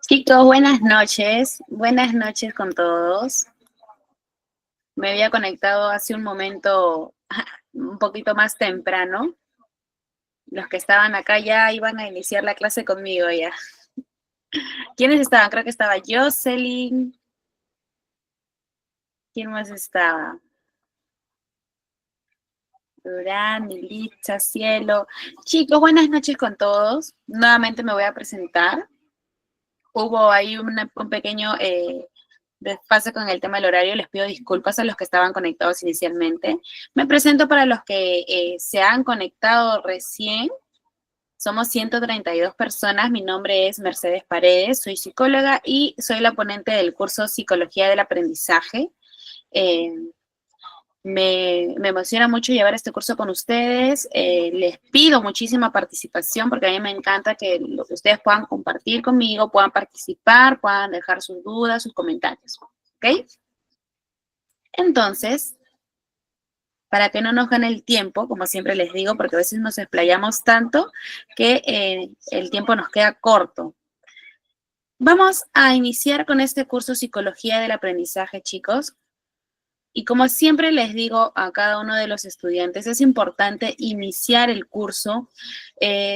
Chicos, buenas noches con todos. Me había conectado hace un momento un poquito más temprano. Los que estaban acá ya iban a iniciar la clase conmigo ya. ¿Quiénes estaban? Creo que estaba Jocelyn. ¿Quién más estaba? Durán, Militza, Cielo. Chicos, buenas noches con todos. Nuevamente me voy a presentar. Hubo ahí un pequeño desfase con el tema del horario. Les pido disculpas a los que estaban conectados inicialmente. Me presento para los que se han conectado recién. Somos 132 personas. Mi nombre es Mercedes Paredes. Soy psicóloga y soy la ponente del curso Psicología del Aprendizaje. Me emociona mucho llevar este curso con ustedes. Les pido muchísima participación porque a mí me encanta que ustedes puedan compartir conmigo, puedan participar, puedan dejar sus dudas, sus comentarios. ¿Ok? Entonces, para que no nos gane el tiempo, como siempre les digo, porque a veces nos explayamos tanto que el tiempo nos queda corto. Vamos a iniciar con este curso Psicología del Aprendizaje, chicos. Y como siempre les digo a cada uno de los estudiantes, es importante iniciar el curso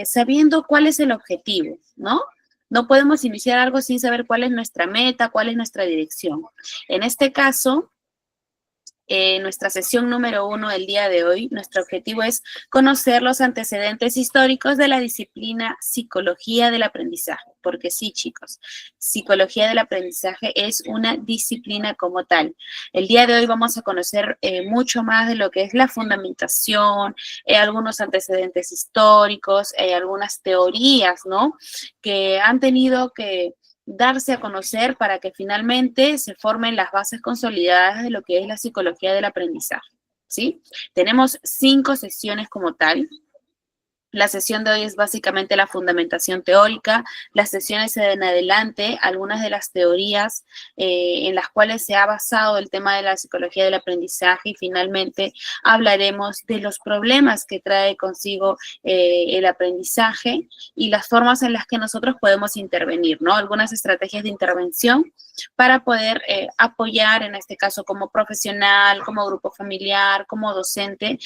sabiendo cuál es el objetivo, ¿no? No podemos iniciar algo sin saber cuál es nuestra meta, cuál es nuestra dirección. En este caso, nuestra sesión número 1 del día de hoy, nuestro objetivo es conocer los antecedentes históricos de la disciplina Psicología del Aprendizaje, porque sí, chicos, Psicología del Aprendizaje es una disciplina como tal. El día de hoy vamos a conocer mucho más de lo que es la fundamentación, algunos antecedentes históricos, algunas teorías, ¿no?, que han tenido que darse a conocer para que finalmente se formen las bases consolidadas de lo que es la psicología del aprendizaje, ¿sí? Tenemos 5 sesiones como tal. La sesión de hoy es básicamente la fundamentación teórica. Las sesiones en adelante, algunas de las teorías en las cuales se ha basado el tema de la psicología del aprendizaje, y finalmente hablaremos de los problemas que trae consigo el aprendizaje y las formas en las que nosotros podemos intervenir, ¿no? Algunas estrategias de intervención para poder apoyar, en este caso como profesional, como grupo familiar, como docente,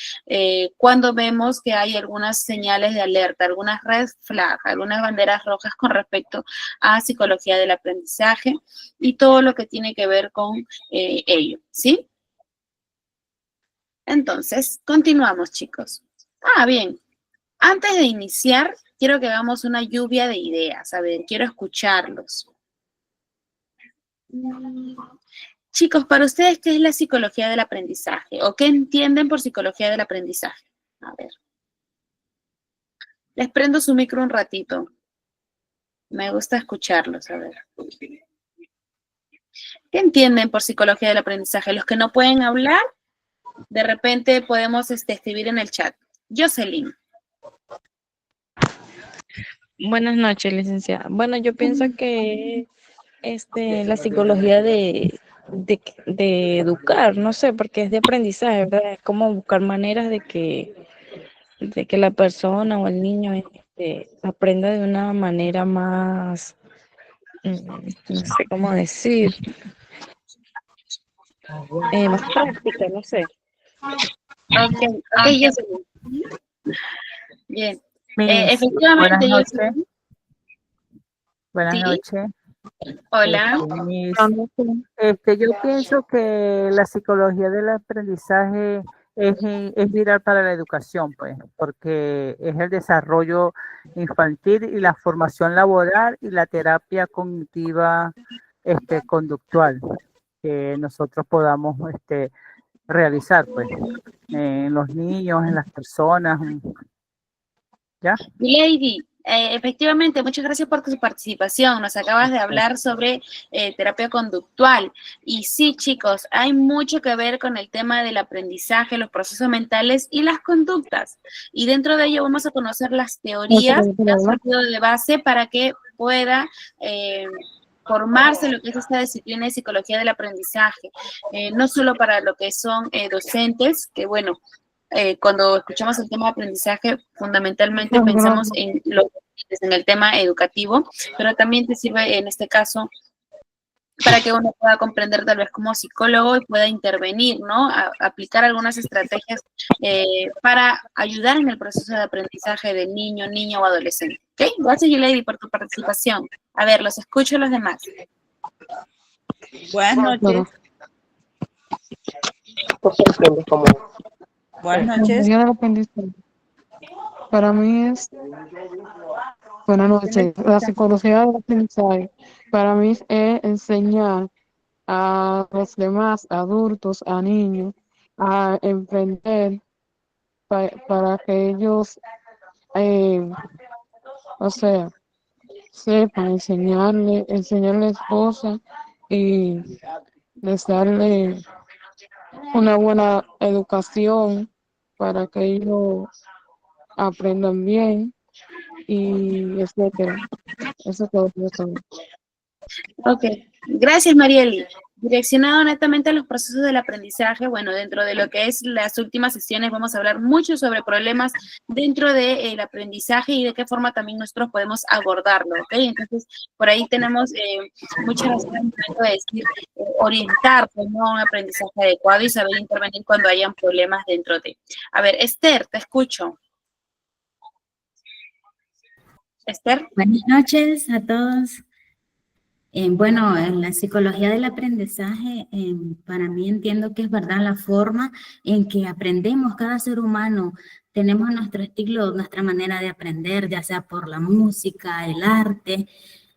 cuando vemos que hay algunas señales de alerta, algunas red flag, algunas banderas rojas con respecto a psicología del aprendizaje y todo lo que tiene que ver con ello, ¿sí? Entonces, continuamos, chicos. Bien. Antes de iniciar, quiero que hagamos una lluvia de ideas. A ver, quiero escucharlos. Chicos, para ustedes, ¿qué es la psicología del aprendizaje? ¿O qué entienden por psicología del aprendizaje? A ver. Les prendo su micro un ratito. Me gusta escucharlos, a ver. ¿Qué entienden por psicología del aprendizaje? Los que no pueden hablar, de repente podemos escribir en el chat. Jocelyn. Buenas noches, licenciada. Bueno, yo pienso que la psicología de educar, no sé, porque es de aprendizaje, ¿verdad? Es como buscar maneras de que la persona o el niño aprenda de una manera más, no sé cómo decir, más práctica, no sé. Ok, Jocelyn. Bien. Efectivamente, buenas noches. Jocelyn. Buenas ¿Sí? noches. Hola. Yo pienso que la psicología del aprendizaje es vital para la educación, pues, porque es el desarrollo infantil y la formación laboral y la terapia cognitiva conductual que nosotros podamos realizar, pues, en los niños, en las personas. ¿Ya? Lady, efectivamente, muchas gracias por tu participación. Nos acabas de hablar sobre terapia conductual. Y sí, chicos, hay mucho que ver con el tema del aprendizaje, los procesos mentales y las conductas. Y dentro de ello vamos a conocer las teorías que han servido de base para que pueda formarse lo que es esta disciplina de psicología del aprendizaje, no solo para lo que son docentes, que bueno, cuando escuchamos el tema de aprendizaje, fundamentalmente pensamos en el tema educativo, pero también te sirve en este caso para que uno pueda comprender tal vez como psicólogo y pueda intervenir, ¿no? Aplicar algunas estrategias para ayudar en el proceso de aprendizaje del niño, niña o adolescente. ¿Ok? Gracias, Yulady, por tu participación. A ver, los escucho a los demás. Buenas noches. Buenas noches. Para mí es, buenas noches, la psicología del aprendizaje, para mí es enseñar a los demás adultos, a niños, a emprender para que ellos, o sea, sepan enseñarles cosas y les darle una buena educación para que ellos aprendan bien y etcétera. Eso es todo. Ok, gracias, Marieli. Direccionado netamente a los procesos del aprendizaje, bueno, dentro de lo que es las últimas sesiones vamos a hablar mucho sobre problemas dentro del aprendizaje y de qué forma también nosotros podemos abordarlo, ¿ok? Entonces, por ahí tenemos muchas razones de decir, orientar, pues, ¿no? Un aprendizaje adecuado y saber intervenir cuando hayan problemas dentro de. A ver, Esther, te escucho. Esther. Buenas noches a todos. Bueno, en la psicología del aprendizaje, para mí entiendo que es verdad la forma en que aprendemos cada ser humano. Tenemos nuestro estilo, nuestra manera de aprender, ya sea por la música, el arte,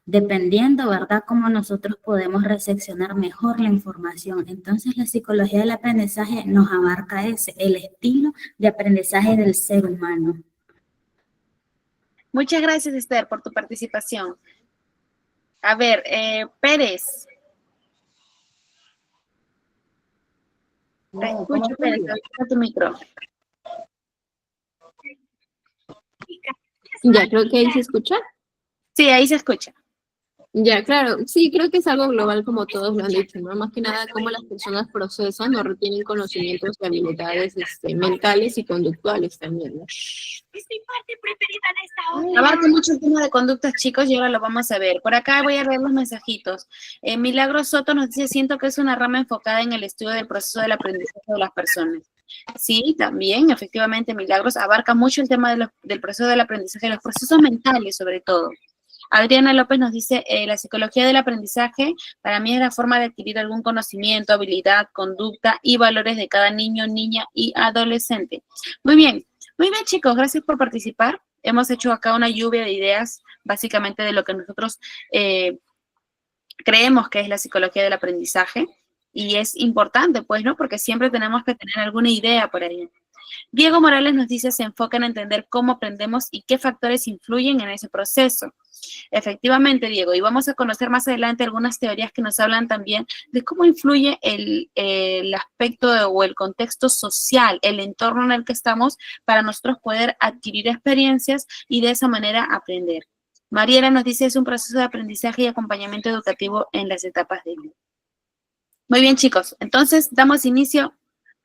dependiendo, ¿verdad?, cómo nosotros podemos recepcionar mejor la información. Entonces, la psicología del aprendizaje nos abarca el estilo de aprendizaje del ser humano. Muchas gracias, Esther, por tu participación. A ver, Pérez. Te escucho, Pérez, te tu micro. Ya, creo que ahí se escucha. Sí, ahí se escucha. Ya, claro, sí, creo que es algo global como todos lo han dicho, ¿no? Más que nada cómo las personas procesan o retienen conocimientos y habilidades mentales y conductuales también, ¿no? Abarca mucho el tema de conductas, chicos, y ahora lo vamos a ver. Por acá voy a leer los mensajitos. Milagro Soto nos dice, siento que es una rama enfocada en el estudio del proceso del aprendizaje de las personas. Sí, también, efectivamente, Milagros abarca mucho el tema del proceso del aprendizaje, los procesos mentales sobre todo. Adriana López nos dice, la psicología del aprendizaje para mí es la forma de adquirir algún conocimiento, habilidad, conducta y valores de cada niño, niña y adolescente. Muy bien, chicos, gracias por participar. Hemos hecho acá una lluvia de ideas, básicamente de lo que nosotros creemos que es la psicología del aprendizaje. Y es importante, pues, ¿no? Porque siempre tenemos que tener alguna idea por ahí. Diego Morales nos dice, se enfoca en entender cómo aprendemos y qué factores influyen en ese proceso. Efectivamente, Diego, y vamos a conocer más adelante algunas teorías que nos hablan también de cómo influye el aspecto o el contexto social, el entorno en el que estamos para nosotros poder adquirir experiencias y de esa manera aprender. Mariela nos dice, es un proceso de aprendizaje y acompañamiento educativo en las etapas de vida. Muy bien, chicos, entonces damos inicio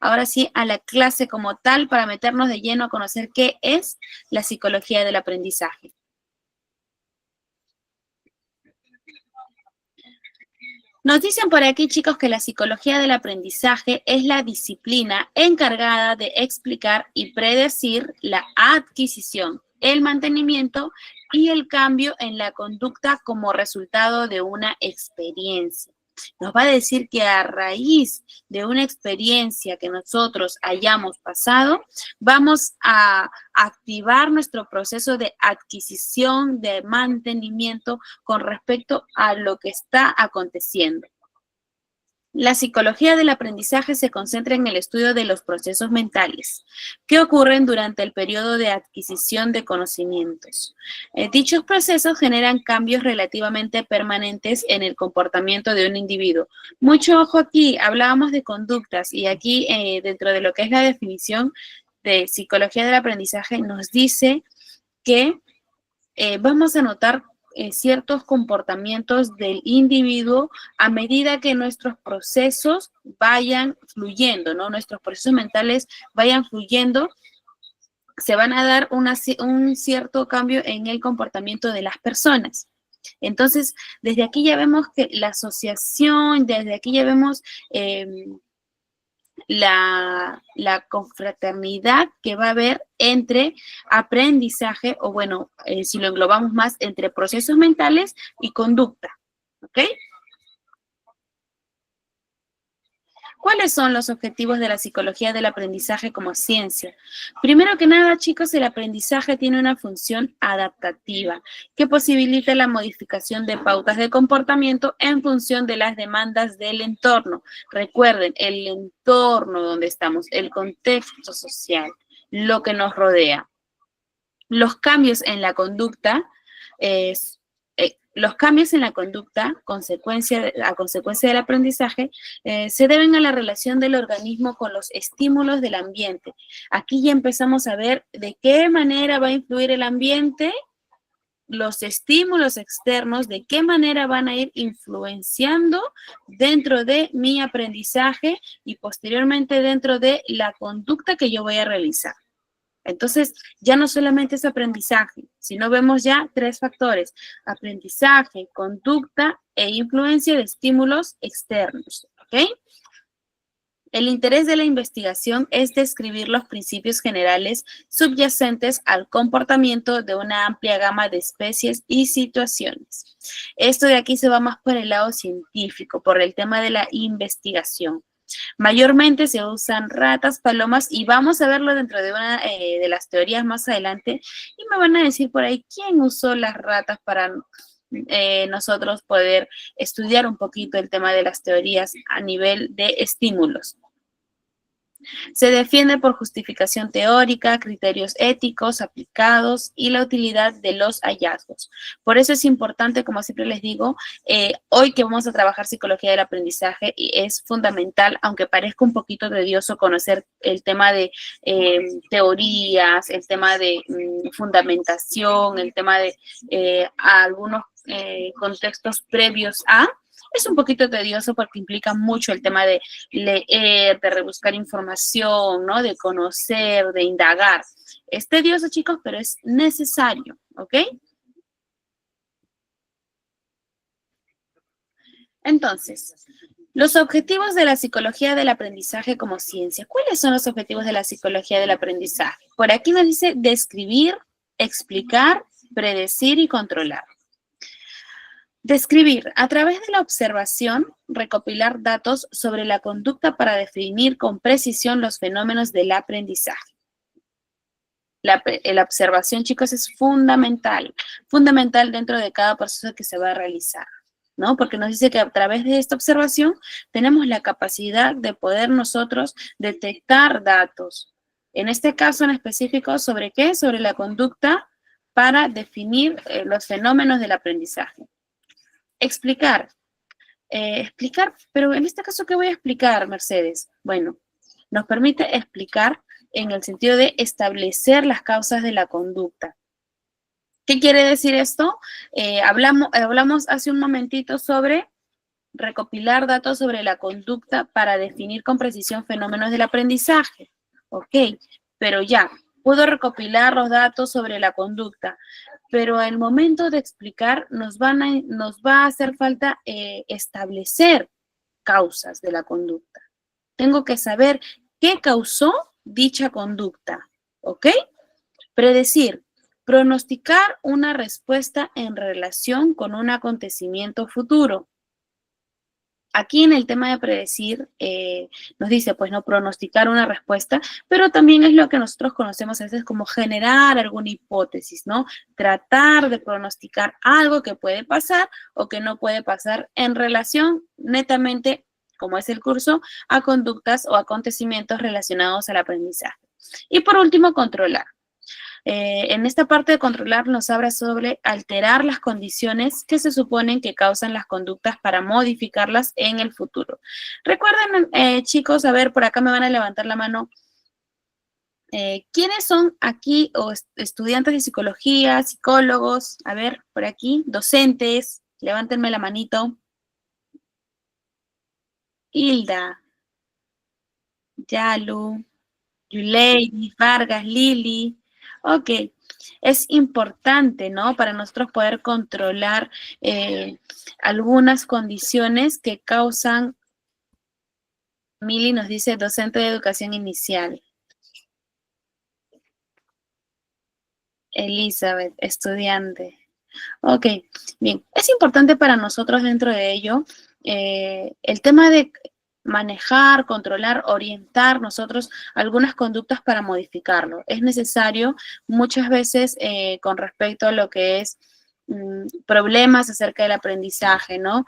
ahora sí a la clase como tal para meternos de lleno a conocer qué es la psicología del aprendizaje. Nos dicen por aquí, chicos, que la psicología del aprendizaje es la disciplina encargada de explicar y predecir la adquisición, el mantenimiento y el cambio en la conducta como resultado de una experiencia. Nos va a decir que a raíz de una experiencia que nosotros hayamos pasado, vamos a activar nuestro proceso de adquisición, de mantenimiento con respecto a lo que está aconteciendo. La psicología del aprendizaje se concentra en el estudio de los procesos mentales que ocurren durante el periodo de adquisición de conocimientos. Dichos procesos generan cambios relativamente permanentes en el comportamiento de un individuo. Mucho ojo aquí, hablábamos de conductas y aquí dentro de lo que es la definición de psicología del aprendizaje nos dice que vamos a notar ciertos comportamientos del individuo a medida que nuestros procesos vayan fluyendo, ¿no? Nuestros procesos mentales vayan fluyendo, se van a dar un cierto cambio en el comportamiento de las personas. Entonces, desde aquí ya vemos que la asociación, desde aquí ya vemos la confraternidad que va a haber entre aprendizaje, o bueno, si lo englobamos más, entre procesos mentales y conducta, ¿ok? ¿Cuáles son los objetivos de la psicología del aprendizaje como ciencia? Primero que nada, chicos, el aprendizaje tiene una función adaptativa que posibilita la modificación de pautas de comportamiento en función de las demandas del entorno. Recuerden, el entorno donde estamos, el contexto social, lo que nos rodea. Los cambios en la conducta a consecuencia del aprendizaje, se deben a la relación del organismo con los estímulos del ambiente. Aquí ya empezamos a ver de qué manera va a influir el ambiente, los estímulos externos, de qué manera van a ir influenciando dentro de mi aprendizaje y posteriormente dentro de la conducta que yo voy a realizar. Entonces, ya no solamente es aprendizaje, sino vemos ya 3 factores: aprendizaje, conducta e influencia de estímulos externos, ¿ok? El interés de la investigación es describir los principios generales subyacentes al comportamiento de una amplia gama de especies y situaciones. Esto de aquí se va más por el lado científico, por el tema de la investigación. Mayormente se usan ratas, palomas, y vamos a verlo dentro de una de las teorías más adelante, y me van a decir por ahí quién usó las ratas para nosotros poder estudiar un poquito el tema de las teorías a nivel de estímulos. Se defiende por justificación teórica, criterios éticos aplicados y la utilidad de los hallazgos. Por eso es importante, como siempre les digo, hoy que vamos a trabajar psicología del aprendizaje, y es fundamental, aunque parezca un poquito tedioso, conocer el tema de teorías, el tema de fundamentación, el tema de algunos contextos previos a. Es un poquito tedioso porque implica mucho el tema de leer, de rebuscar información, ¿no? De conocer, de indagar. Es tedioso, chicos, pero es necesario, ¿ok? Entonces, los objetivos de la psicología del aprendizaje como ciencia. ¿Cuáles son los objetivos de la psicología del aprendizaje? Por aquí nos dice describir, explicar, predecir y controlar. Describir, a través de la observación, recopilar datos sobre la conducta para definir con precisión los fenómenos del aprendizaje. La observación, chicos, es fundamental dentro de cada proceso que se va a realizar, ¿no? Porque nos dice que a través de esta observación tenemos la capacidad de poder nosotros detectar datos. En este caso en específico, ¿sobre qué? Sobre la conducta para definir los fenómenos del aprendizaje. Explicar, pero en este caso, ¿qué voy a explicar, Mercedes? Bueno, nos permite explicar en el sentido de establecer las causas de la conducta. ¿Qué quiere decir esto? Hablamos hace un momentito sobre recopilar datos sobre la conducta para definir con precisión fenómenos del aprendizaje. Ok, pero ya, puedo recopilar los datos sobre la conducta, pero al momento de explicar nos va a hacer falta establecer causas de la conducta. Tengo que saber qué causó dicha conducta, ¿ok? Predecir, pronosticar una respuesta en relación con un acontecimiento futuro. Aquí en el tema de predecir, nos dice, pues, no pronosticar una respuesta, pero también es lo que nosotros conocemos a veces como generar alguna hipótesis, ¿no? Tratar de pronosticar algo que puede pasar o que no puede pasar en relación netamente, como es el curso, a conductas o acontecimientos relacionados al aprendizaje. Y por último, controlar. En esta parte de controlar nos habla sobre alterar las condiciones que se suponen que causan las conductas para modificarlas en el futuro. Recuerden, chicos, a ver, por acá me van a levantar la mano. ¿Quiénes son aquí o estudiantes de psicología, psicólogos? A ver, por aquí, docentes, levántenme la manito. Hilda, Yalu, Yulei, Vargas, Lili. Ok, es importante, ¿no? Para nosotros poder controlar algunas condiciones que causan, Mili nos dice, docente de educación inicial. Elizabeth, estudiante. Ok, bien. Es importante para nosotros dentro de ello el tema de manejar, controlar, orientar nosotros algunas conductas para modificarlo. Es necesario muchas veces con respecto a lo que es problemas acerca del aprendizaje, ¿no?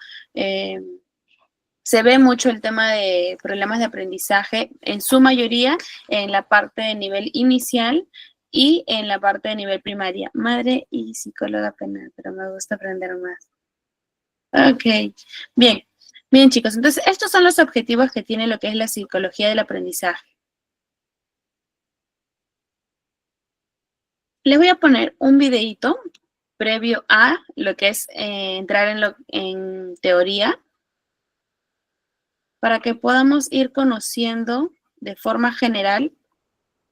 Se ve mucho el tema de problemas de aprendizaje, en su mayoría en la parte de nivel inicial y en la parte de nivel primaria. Madre y psicóloga penal, pero me gusta aprender más. Ok, bien. Bien, chicos, entonces estos son los objetivos que tiene lo que es la psicología del aprendizaje. Les voy a poner un videíto previo a lo que es entrar en teoría, para que podamos ir conociendo de forma general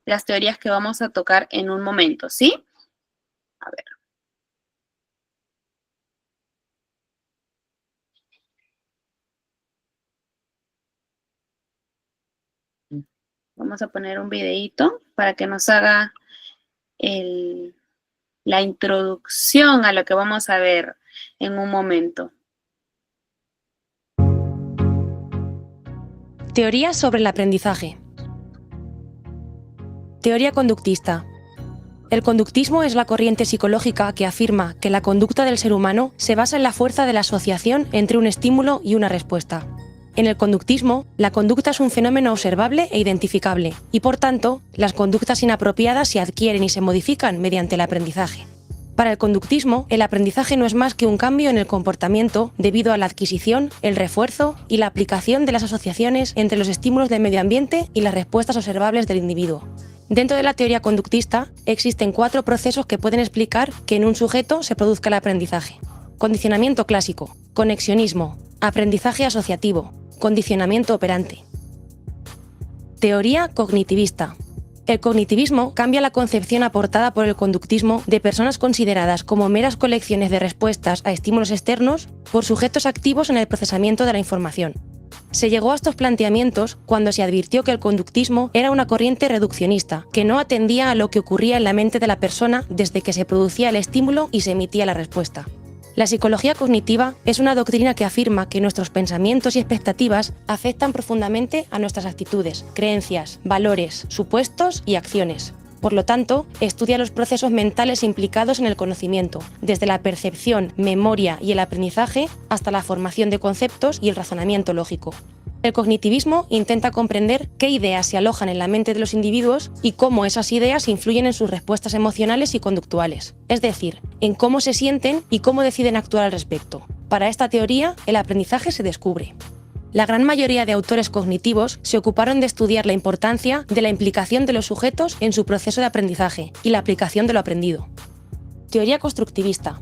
las teorías que vamos a tocar en un momento, ¿sí? A ver. Vamos a poner un videíto para que nos haga la introducción a lo que vamos a ver en un momento. Teoría sobre el aprendizaje. Teoría conductista. El conductismo es la corriente psicológica que afirma que la conducta del ser humano se basa en la fuerza de la asociación entre un estímulo y una respuesta. En el conductismo, la conducta es un fenómeno observable e identificable, y por tanto, las conductas inapropiadas se adquieren y se modifican mediante el aprendizaje. Para el conductismo, el aprendizaje no es más que un cambio en el comportamiento debido a la adquisición, el refuerzo y la aplicación de las asociaciones entre los estímulos del medio ambiente y las respuestas observables del individuo. Dentro de la teoría conductista, existen 4 procesos que pueden explicar que en un sujeto se produzca el aprendizaje. Condicionamiento clásico, conexionismo, aprendizaje asociativo, condicionamiento operante. Teoría cognitivista. El cognitivismo cambia la concepción aportada por el conductismo de personas consideradas como meras colecciones de respuestas a estímulos externos por sujetos activos en el procesamiento de la información. Se llegó a estos planteamientos cuando se advirtió que el conductismo era una corriente reduccionista, que no atendía a lo que ocurría en la mente de la persona desde que se producía el estímulo y se emitía la respuesta. La psicología cognitiva es una doctrina que afirma que nuestros pensamientos y expectativas afectan profundamente a nuestras actitudes, creencias, valores, supuestos y acciones. Por lo tanto, estudia los procesos mentales implicados en el conocimiento, desde la percepción, memoria y el aprendizaje hasta la formación de conceptos y el razonamiento lógico. El cognitivismo intenta comprender qué ideas se alojan en la mente de los individuos y cómo esas ideas influyen en sus respuestas emocionales y conductuales, es decir, en cómo se sienten y cómo deciden actuar al respecto. Para esta teoría, el aprendizaje se descubre. La gran mayoría de autores cognitivos se ocuparon de estudiar la importancia de la implicación de los sujetos en su proceso de aprendizaje y la aplicación de lo aprendido. Teoría constructivista.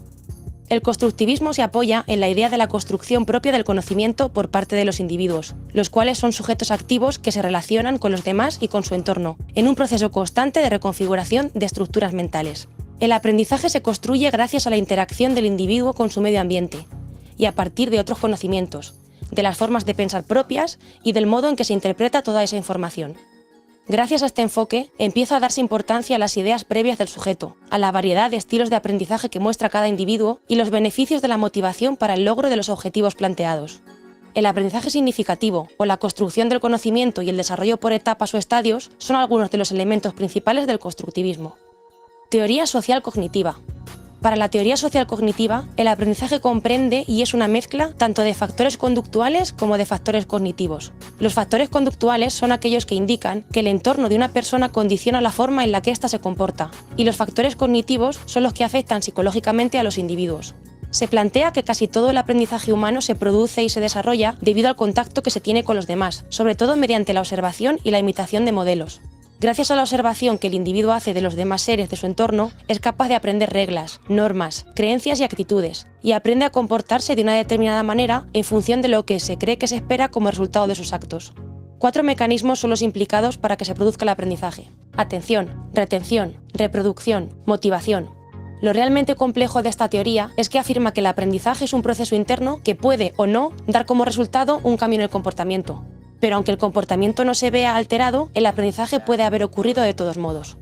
El constructivismo se apoya en la idea de la construcción propia del conocimiento por parte de los individuos, los cuales son sujetos activos que se relacionan con los demás y con su entorno, en un proceso constante de reconfiguración de estructuras mentales. El aprendizaje se construye gracias a la interacción del individuo con su medio ambiente, y a partir de otros conocimientos, de las formas de pensar propias y del modo en que se interpreta toda esa información. Gracias a este enfoque, empieza a darse importancia a las ideas previas del sujeto, a la variedad de estilos de aprendizaje que muestra cada individuo y los beneficios de la motivación para el logro de los objetivos planteados. El aprendizaje significativo, o la construcción del conocimiento y el desarrollo por etapas o estadios, son algunos de los elementos principales del constructivismo. Teoría social cognitiva. Para la teoría social cognitiva, el aprendizaje comprende y es una mezcla tanto de factores conductuales como de factores cognitivos. Los factores conductuales son aquellos que indican que el entorno de una persona condiciona la forma en la que ésta se comporta, y los factores cognitivos son los que afectan psicológicamente a los individuos. Se plantea que casi todo el aprendizaje humano se produce y se desarrolla debido al contacto que se tiene con los demás, sobre todo mediante la observación y la imitación de modelos. Gracias a la observación que el individuo hace de los demás seres de su entorno, es capaz de aprender reglas, normas, creencias y actitudes, y aprende a comportarse de una determinada manera en función de lo que se cree que se espera como resultado de sus actos. 4 mecanismos son los implicados para que se produzca el aprendizaje: atención, retención, reproducción, motivación. Lo realmente complejo de esta teoría es que afirma que el aprendizaje es un proceso interno que puede o no dar como resultado un cambio en el comportamiento. Pero aunque el comportamiento no se vea alterado, el aprendizaje puede haber ocurrido de todos modos.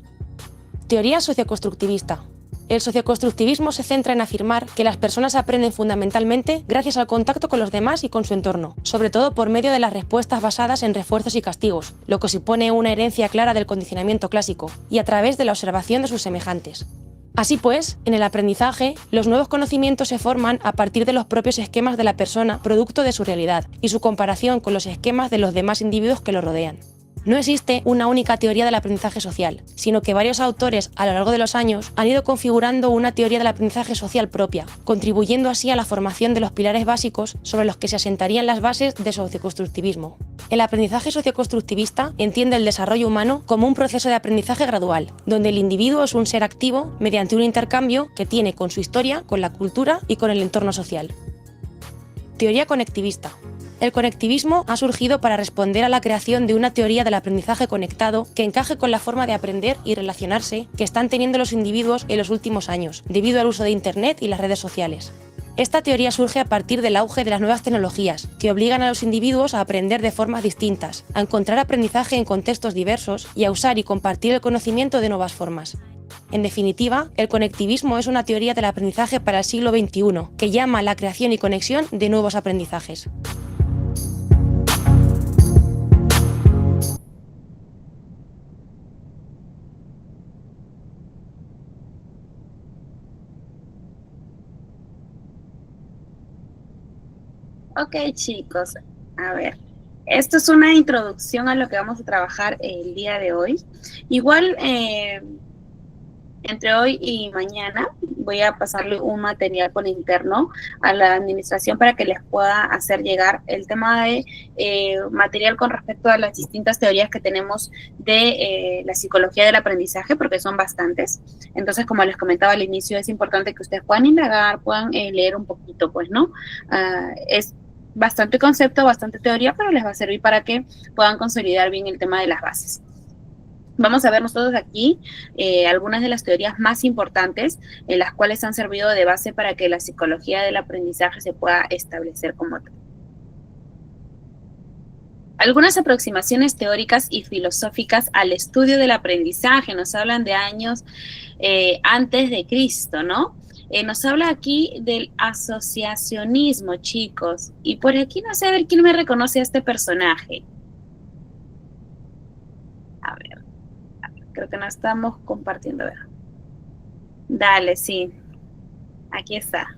Teoría socioconstructivista. El socioconstructivismo se centra en afirmar que las personas aprenden fundamentalmente gracias al contacto con los demás y con su entorno, sobre todo por medio de las respuestas basadas en refuerzos y castigos, lo que supone una herencia clara del condicionamiento clásico, y a través de la observación de sus semejantes. Así pues, en el aprendizaje, los nuevos conocimientos se forman a partir de los propios esquemas de la persona, producto de su realidad, y su comparación con los esquemas de los demás individuos que lo rodean. No existe una única teoría del aprendizaje social, sino que varios autores a lo largo de los años han ido configurando una teoría del aprendizaje social propia, contribuyendo así a la formación de los pilares básicos sobre los que se asentarían las bases del socioconstructivismo. El aprendizaje socioconstructivista entiende el desarrollo humano como un proceso de aprendizaje gradual, donde el individuo es un ser activo mediante un intercambio que tiene con su historia, con la cultura y con el entorno social. Teoría conectivista. El conectivismo ha surgido para responder a la creación de una teoría del aprendizaje conectado que encaje con la forma de aprender y relacionarse que están teniendo los individuos en los últimos años, debido al uso de Internet y las redes sociales. Esta teoría surge a partir del auge de las nuevas tecnologías, que obligan a los individuos a aprender de formas distintas, a encontrar aprendizaje en contextos diversos y a usar y compartir el conocimiento de nuevas formas. En definitiva, el conectivismo es una teoría del aprendizaje para el siglo XXI, que llama a la creación y conexión de nuevos aprendizajes. Ok, chicos, a ver, esto es una introducción a lo que vamos a trabajar el día de hoy. Igual, entre hoy y mañana voy a pasarle un material por interno a la administración para que les pueda hacer llegar el tema de material con respecto a las distintas teorías que tenemos de la psicología del aprendizaje, porque son bastantes. Entonces, como les comentaba al inicio, es importante que ustedes puedan indagar, puedan leer un poquito, pues, ¿no? Es bastante concepto, bastante teoría, pero les va a servir para que puedan consolidar bien el tema de las bases. Vamos a ver nosotros aquí algunas de las teorías más importantes en las cuales han servido de base para que la psicología del aprendizaje se pueda establecer como tal. Algunas aproximaciones teóricas y filosóficas al estudio del aprendizaje nos hablan de años antes de Cristo, ¿no? Nos habla aquí del asociacionismo, chicos. Y por aquí no sé a ver quién me reconoce a este personaje. A ver, creo que no estamos compartiendo. A ver. Dale, sí. Aquí está.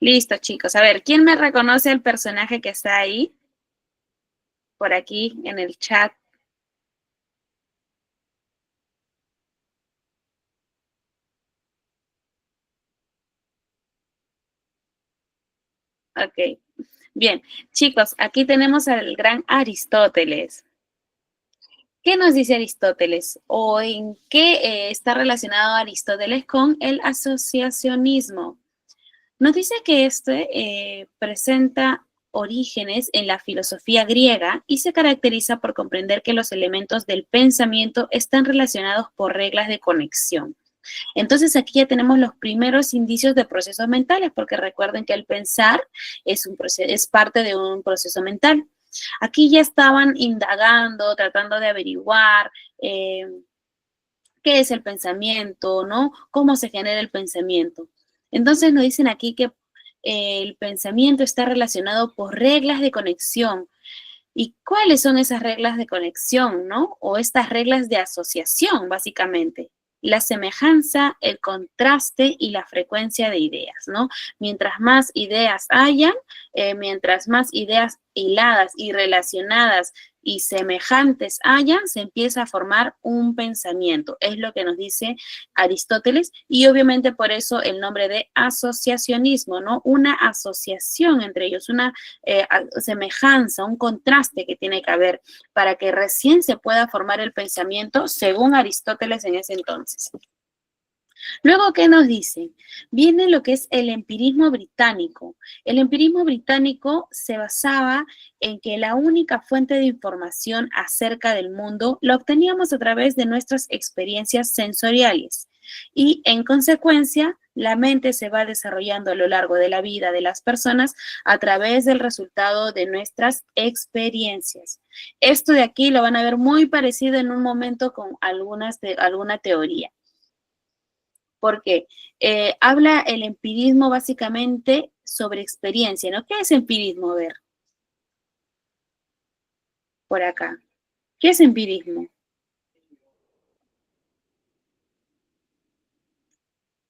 Listo, chicos. A ver, ¿quién me reconoce el personaje que está ahí? Por aquí en el chat. Ok. Bien, chicos, aquí tenemos al gran Aristóteles. ¿Qué nos dice Aristóteles? ¿O en qué está relacionado Aristóteles con el asociacionismo? Nos dice que este presenta orígenes en la filosofía griega y se caracteriza por comprender que los elementos del pensamiento están relacionados por reglas de conexión. Entonces aquí ya tenemos los primeros indicios de procesos mentales, porque recuerden que el pensar es parte de un proceso mental. Aquí ya estaban indagando, tratando de averiguar qué es el pensamiento, ¿no? Cómo se genera el pensamiento. Entonces nos dicen aquí que el pensamiento está relacionado por reglas de conexión. ¿Y cuáles son esas reglas de conexión, no? O estas reglas de asociación, básicamente. La semejanza, el contraste y la frecuencia de ideas, ¿no? Mientras más ideas hayan, mientras más ideas hiladas y relacionadas y semejantes hayan, se empieza a formar un pensamiento. Es lo que nos dice Aristóteles y obviamente por eso el nombre de asociacionismo, ¿no? Una asociación entre ellos, una semejanza, un contraste que tiene que haber para que recién se pueda formar el pensamiento según Aristóteles en ese entonces. Luego, ¿qué nos dice? Viene lo que es el empirismo británico. El empirismo británico se basaba en que la única fuente de información acerca del mundo la obteníamos a través de nuestras experiencias sensoriales. Y en consecuencia, la mente se va desarrollando a lo largo de la vida de las personas a través del resultado de nuestras experiencias. Esto de aquí lo van a ver muy parecido en un momento con alguna teoría. Porque habla el empirismo básicamente sobre experiencia, ¿no? ¿Qué es empirismo? A ver, por acá. ¿Qué es empirismo?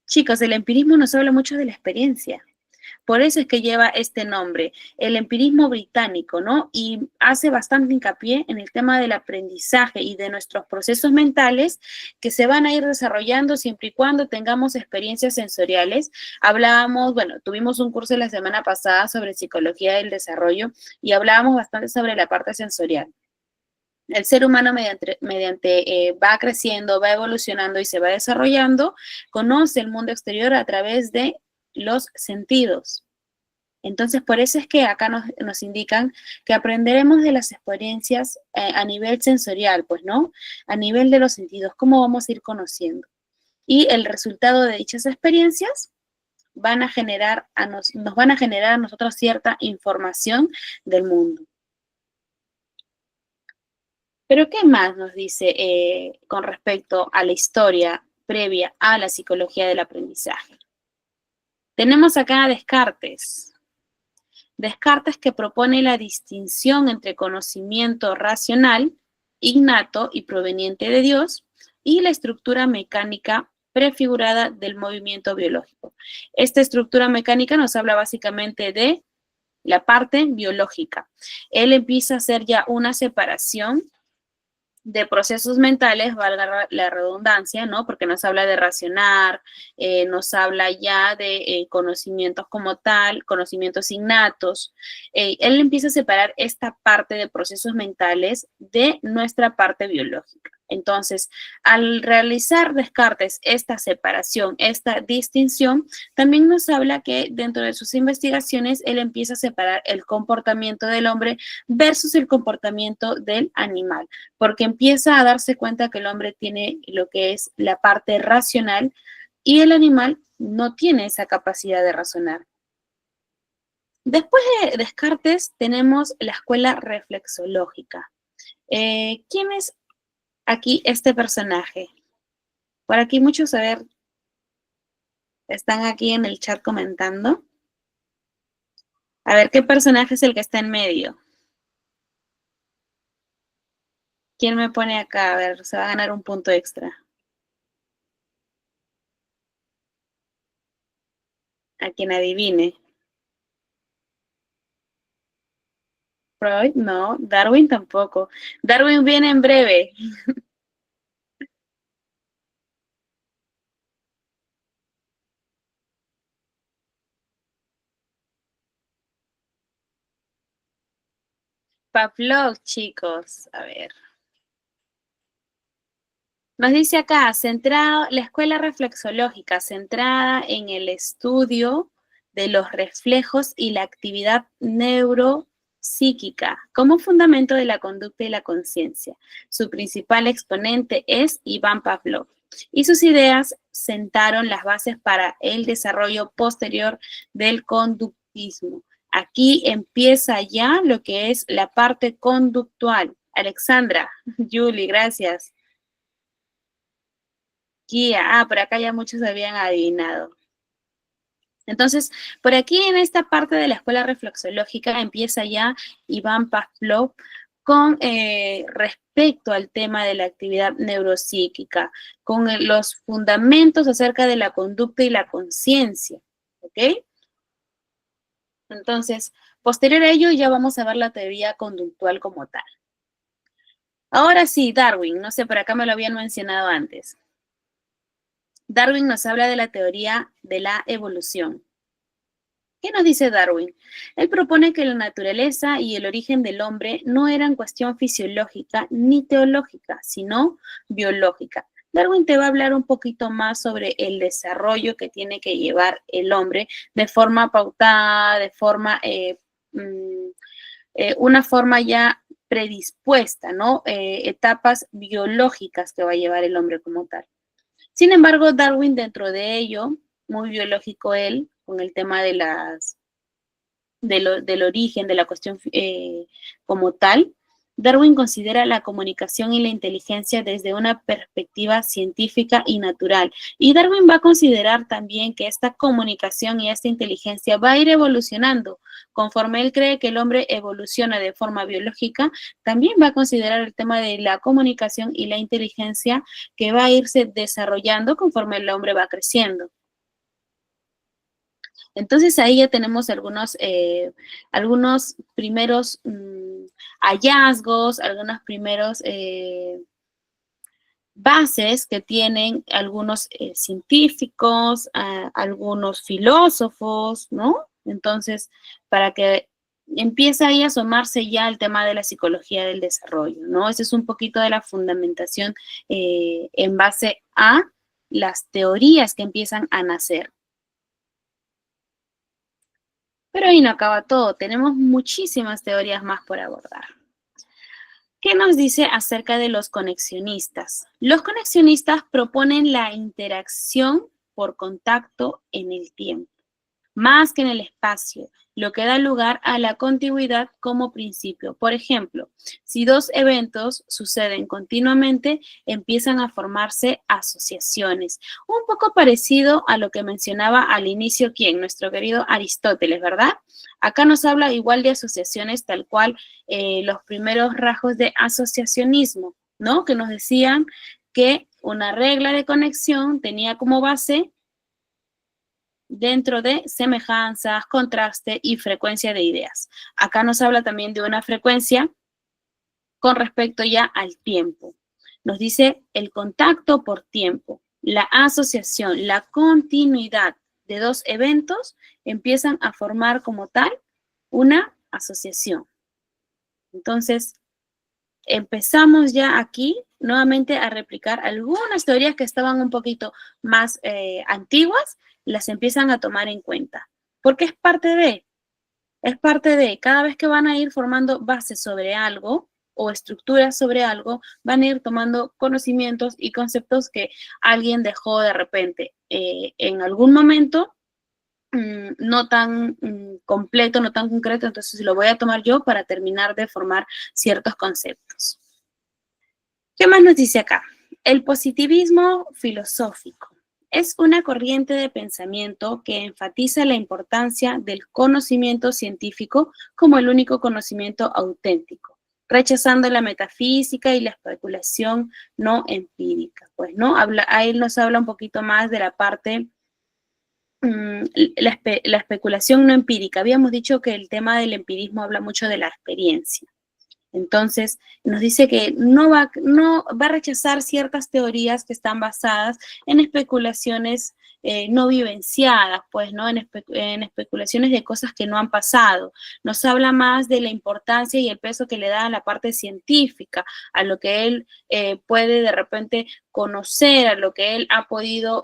Chicos, el empirismo nos habla mucho de la experiencia. Por eso es que lleva este nombre, el empirismo británico, ¿no? Y hace bastante hincapié en el tema del aprendizaje y de nuestros procesos mentales que se van a ir desarrollando siempre y cuando tengamos experiencias sensoriales. Hablábamos, bueno, tuvimos un curso la semana pasada sobre psicología del desarrollo y hablábamos bastante sobre la parte sensorial. El ser humano mediante va creciendo, va evolucionando y se va desarrollando, conoce el mundo exterior a través de los sentidos. Entonces, por eso es que acá nos indican que aprenderemos de las experiencias a nivel sensorial, pues, ¿no? A nivel de los sentidos, cómo vamos a ir conociendo. Y el resultado de dichas experiencias nos van a generar a nosotros cierta información del mundo. Pero, ¿qué más nos dice con respecto a la historia previa a la psicología del aprendizaje? Tenemos acá a Descartes. Descartes que propone la distinción entre conocimiento racional, innato y proveniente de Dios, y la estructura mecánica prefigurada del movimiento biológico. Esta estructura mecánica nos habla básicamente de la parte biológica. Él empieza a hacer ya una separación de procesos mentales, valga la redundancia, ¿no? Porque nos habla de racionar, nos habla ya de conocimientos como tal, conocimientos innatos. Él empieza a separar esta parte de procesos mentales de nuestra parte biológica. Entonces, al realizar Descartes esta separación, esta distinción, también nos habla que dentro de sus investigaciones él empieza a separar el comportamiento del hombre versus el comportamiento del animal, porque empieza a darse cuenta que el hombre tiene lo que es la parte racional y el animal no tiene esa capacidad de razonar. Después de Descartes tenemos la escuela reflexológica. ¿Quién es aquí este personaje? Por aquí muchos, a ver, están aquí en el chat comentando. A ver, ¿qué personaje es el que está en medio? ¿Quién me pone acá? A ver, se va a ganar un punto extra. A quien adivine. Freud, no. Darwin tampoco. Darwin viene en breve. Pavlov, chicos. A ver. Nos dice acá, la escuela reflexológica centrada en el estudio de los reflejos y la actividad neuropsíquica como fundamento de la conducta y la conciencia. Su principal exponente es Iván Pavlov y sus ideas sentaron las bases para el desarrollo posterior del conductismo. Aquí empieza ya lo que es la parte conductual. Alexandra, Julie, gracias. Guía, por acá ya muchos habían adivinado. Entonces, por aquí en esta parte de la escuela reflexológica empieza ya Iván Pavlov con respecto al tema de la actividad neuropsíquica, con los fundamentos acerca de la conducta y la conciencia, ¿ok? Entonces, posterior a ello ya vamos a ver la teoría conductual como tal. Ahora sí, Darwin, no sé, por acá me lo habían mencionado antes. Darwin nos habla de la teoría de la evolución. ¿Qué nos dice Darwin? Él propone que la naturaleza y el origen del hombre no eran cuestión fisiológica ni teológica, sino biológica. Darwin te va a hablar un poquito más sobre el desarrollo que tiene que llevar el hombre de forma pautada, de forma, una forma ya predispuesta, ¿no? Etapas biológicas que va a llevar el hombre como tal. Sin embargo, Darwin dentro de ello, muy biológico él, con el tema de del origen de la cuestión como tal, Darwin considera la comunicación y la inteligencia desde una perspectiva científica y natural. Y Darwin va a considerar también que esta comunicación y esta inteligencia va a ir evolucionando. Conforme él cree que el hombre evoluciona de forma biológica, también va a considerar el tema de la comunicación y la inteligencia que va a irse desarrollando conforme el hombre va creciendo. Entonces ahí ya tenemos algunos primeros hallazgos, algunos primeros bases que tienen algunos científicos, algunos filósofos, ¿no? Entonces, para que empiece ahí a asomarse ya el tema de la psicología del desarrollo, ¿no? Ese es un poquito de la fundamentación en base a las teorías que empiezan a nacer. Pero ahí no acaba todo, tenemos muchísimas teorías más por abordar. ¿Qué nos dice acerca de los conexionistas? Los conexionistas proponen la interacción por contacto en el tiempo, más que en el espacio, lo que da lugar a la contigüidad como principio. Por ejemplo, si dos eventos suceden continuamente, empiezan a formarse asociaciones. Un poco parecido a lo que mencionaba al inicio, ¿quién? Nuestro querido Aristóteles, ¿verdad? Acá nos habla igual de asociaciones, tal cual los primeros rasgos de asociacionismo, ¿no? Que nos decían que una regla de conexión tenía como base dentro de semejanzas, contraste y frecuencia de ideas. Acá nos habla también de una frecuencia con respecto ya al tiempo. Nos dice el contacto por tiempo, la asociación, la continuidad de dos eventos empiezan a formar como tal una asociación. Entonces, empezamos ya aquí nuevamente a replicar algunas teorías que estaban un poquito más antiguas, las empiezan a tomar en cuenta. Porque es parte de, cada vez que van a ir formando bases sobre algo o estructuras sobre algo, van a ir tomando conocimientos y conceptos que alguien dejó de repente en algún momento no tan completo, no tan concreto, entonces lo voy a tomar yo para terminar de formar ciertos conceptos. ¿Qué más nos dice acá? El positivismo filosófico es una corriente de pensamiento que enfatiza la importancia del conocimiento científico como el único conocimiento auténtico, rechazando la metafísica y la especulación no empírica. Pues, ¿no? Ahí nos habla un poquito más de la parte la especulación no empírica. Habíamos dicho que el tema del empirismo habla mucho de la experiencia. Entonces, nos dice que no va a rechazar ciertas teorías que están basadas en especulaciones no vivenciadas, pues, ¿no? En especulaciones de cosas que no han pasado. Nos habla más de la importancia y el peso que le da a la parte científica, a lo que él puede de repente conocer, a lo que él ha podido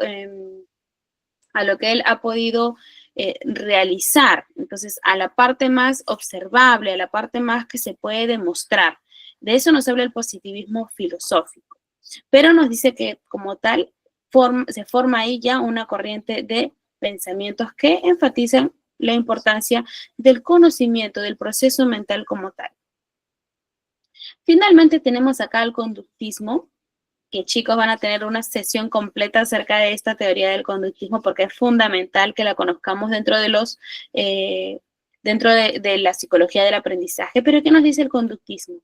realizar. Entonces, a la parte más observable, a la parte más que se puede demostrar. De eso nos habla el positivismo filosófico. Pero nos dice que como tal se forma ahí ya una corriente de pensamientos que enfatizan la importancia del conocimiento, del proceso mental como tal. Finalmente tenemos acá el conductismo, que chicos van a tener una sesión completa acerca de esta teoría del conductismo porque es fundamental que la conozcamos dentro de la psicología del aprendizaje. Pero ¿qué nos dice el conductismo?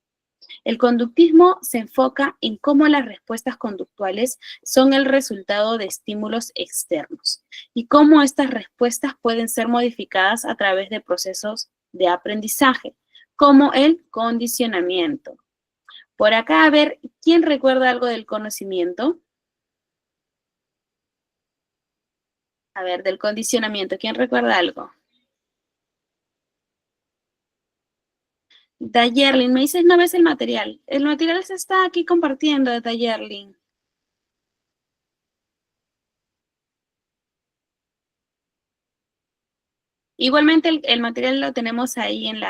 El conductismo se enfoca en cómo las respuestas conductuales son el resultado de estímulos externos y cómo estas respuestas pueden ser modificadas a través de procesos de aprendizaje, como el condicionamiento. Por acá, a ver, ¿quién recuerda algo del conocimiento? A ver, del condicionamiento, ¿quién recuerda algo? Dayerlin, me dices, no ves el material. El material se está aquí compartiendo, Dayerlin. Igualmente el material lo tenemos ahí en